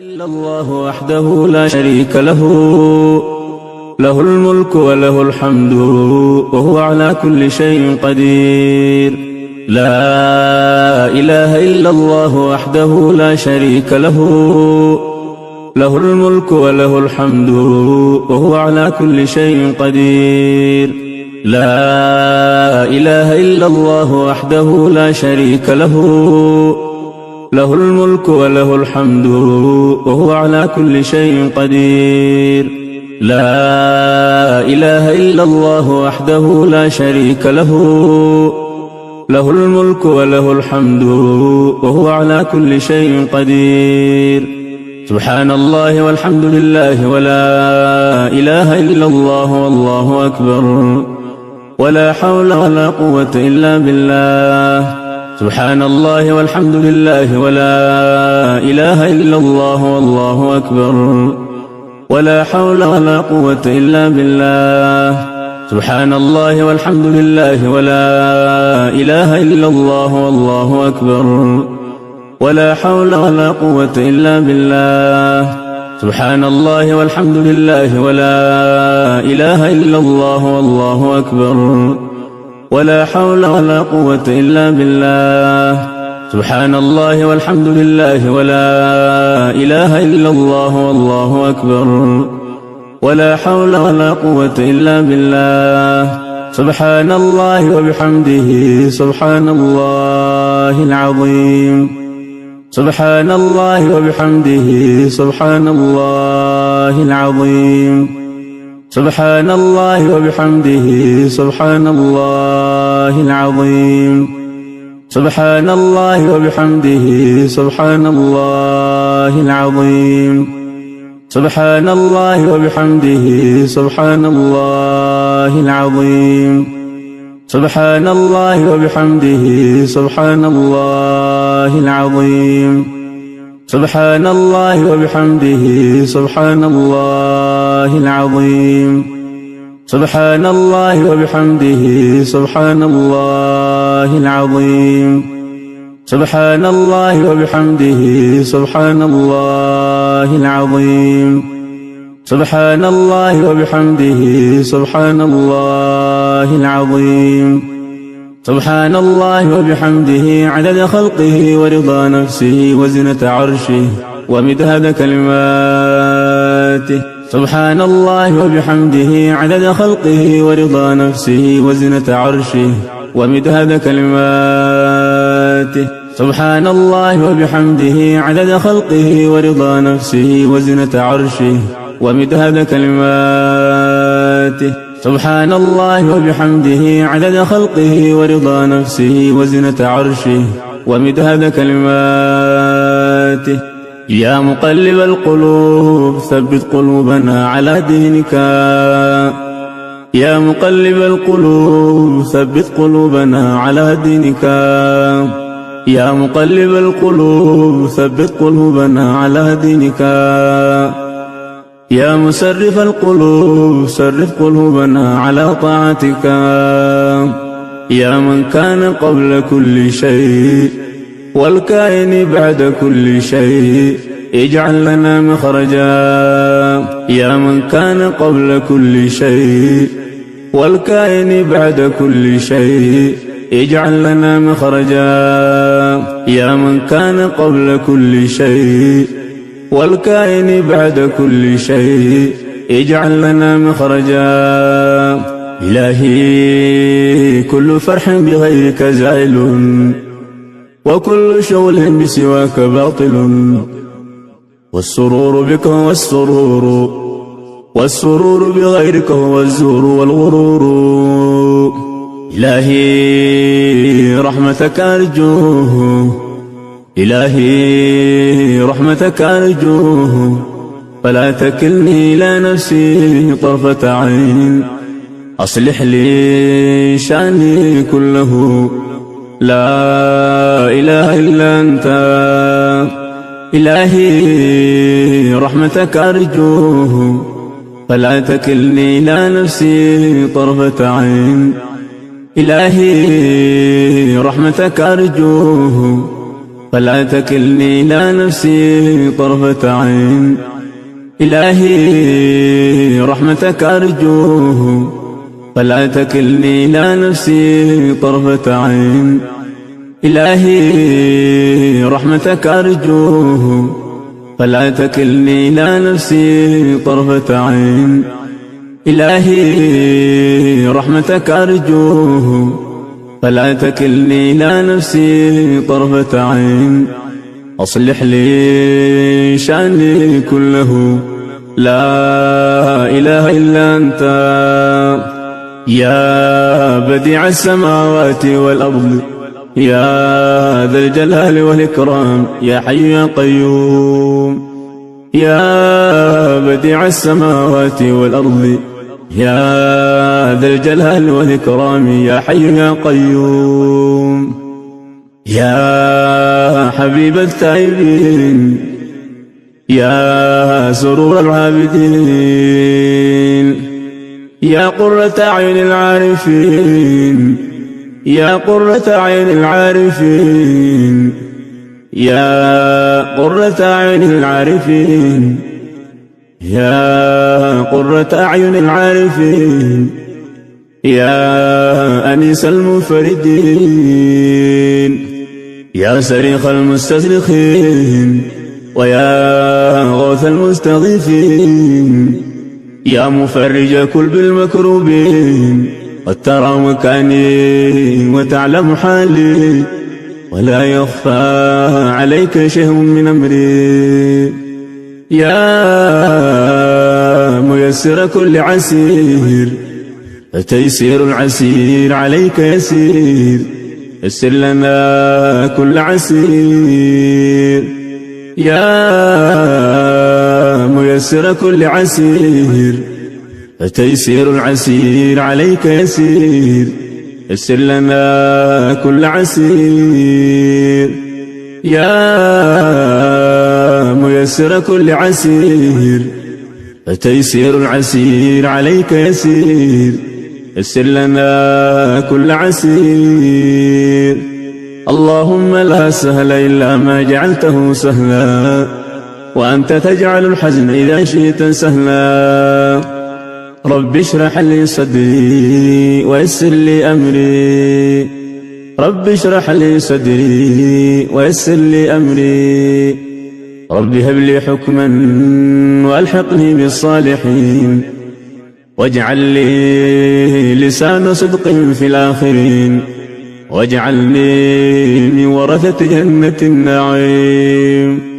إلا الله وحده لا شريك له، له الملك وله الحمد وهو على كل شيء قدير. لا إله إلا الله وحده لا شريك له، له الملك وله الحمد وهو على كل شيء قدير. لا إله إلا الله وحده لا شريك له، له الملك وله الحمد وهو على كل شيء قدير. لا إله إلا الله وحده لا شريك له، له الملك وله الحمد وهو على كل شيء قدير. سبحان الله والحمد لله ولا إله إلا الله والله أكبر، ولا حول ولا قوة إلا بالله. سبحان الله والحمد لله ولا إله إلا الله والله أكبر، ولا حول ولا قوة إلا بالله. سبحان الله والحمد لله ولا إله إلا الله والله أكبر، ولا حول ولا قوة إلا بالله. سبحان الله والحمد لله ولا إله إلا الله والله أكبر، ولا حول ولا قوة إلا بالله. سبحان الله والحمد لله ولا إله إلا الله والله أكبر، ولا حول ولا قوة إلا بالله. سبحان الله وبحمده سبحان الله العظيم. سبحان الله وبحمده سبحان الله العظيم. سبحان الله وبحمده سبحان الله العظيم. سبحان الله وبحمده سبحان الله العظيم. سبحان الله وبحمده سبحان الله العظيم. سبحان الله وبحمده سبحان الله العظيم. سبحان الله وبحمده سبحان الله العظيم. سبحان الله وبحمده سبحان الله العظيم. سبحان الله وبحمده سبحان الله العظيم. سبحان الله وبحمده سبحان الله العظيم. سبحان الله وبحمده عدد خلقه ورضا نفسه وزنة عرشه ومداد كلماته. سبحان الله وبحمده عدد خلقه ورضا نفسه وزنة عرشه ومداد كلماته. سبحان الله وبحمده عدد خلقه ورضا نفسه وزنة عرشه ومداد كلماته. سبحان الله وبحمده عدد خلقه ورضا نفسه وزنة عرشه ومداد كلماته. يا مقلب القلوب ثبت قلوبنا على دينك. يا مقلب القلوب ثبت قلوبنا على دينك. يا مقلب القلوب ثبت قلوبنا على دينك. يا مسرف القلوب صرف قلوبنا على طاعتك. يا من كان قبل كل شيء والكائن بعد كل شيء اجعل لنا مخرجا. يا من كان قبل كل شيء والكائن بعد كل شيء اجعل لنا مخرجا. يا من كان قبل كل شيء والكائن بعد كل شيء اجعل لنا مخرجا. إلهي كل فرح بغيرك زائل، وكل شغل بسواك باطل، والسرور بك هو والسرور بغيرك هو الزور والغرور. إلهي رحمتك أرجوه، إلهي رحمتك أرجوه، فلا تكلني إلى نفسي طرفة عين. أصلح لي شأني كله، لا إله إلا أنت. إلهي رحمتك أرجوه، فلا تكلني إلى نفسي طرفة عين. إلهي رحمتك أرجوه، فلا تكلني إلى نفسي طرفة عين. إلهي رحمتك أرجوه فلا تكلني إلى نفسي طرفة عين. إلهي رحمتك أرجوه فلا تكلني إلى نفسي طرفة عين. إلهي رحمتك أرجوه فلا تكلني إلى نفسي طرفة عين. أصلح لي شأني كله لا إله إلا أنت يا بديع السماوات والأرض يا ذا الجلال والإكرام يا حي يا قيوم. يا بديع السماوات والأرض يا ذا الجلال والإكرام يا حي يا قيوم. يا حبيب التائبين يا سرور العابدين يا قرة أعين العارفين يا قرة أعين العارفين يا قرة أعين العارفين يا قرة أعين العارفين يا أنيس المنفردين يا صريخ المستصرخين ويا غوث المستغيثين يا مفرج كلب المكروبين قد ترى مكاني وتعلم حالي ولا يخفى عليك شيء من أمري. يا ميسر كل عسير فتيسير العسير عليك يسير. يسر لنا كل عسير. يا ميسر كل عسير فتيسير العسير عليك يسير. يسر لنا كل عسير. يا ميسر كل عسير فتيسير العسير عليك يسير. يسر لنا كل عسير. اللهم لا سهل إلا ما جعلته سهلا وأنت تجعل الحزن إذا شئت سهلا. رب اشرح لي صدري ويسر لي أمري. رب اشرح لي صدري ويسر لي أمري. رب هب لي حكما وألحقني بالصالحين واجعل لي لسان صدق في الآخرين واجعلني من ورثة جنة النعيم.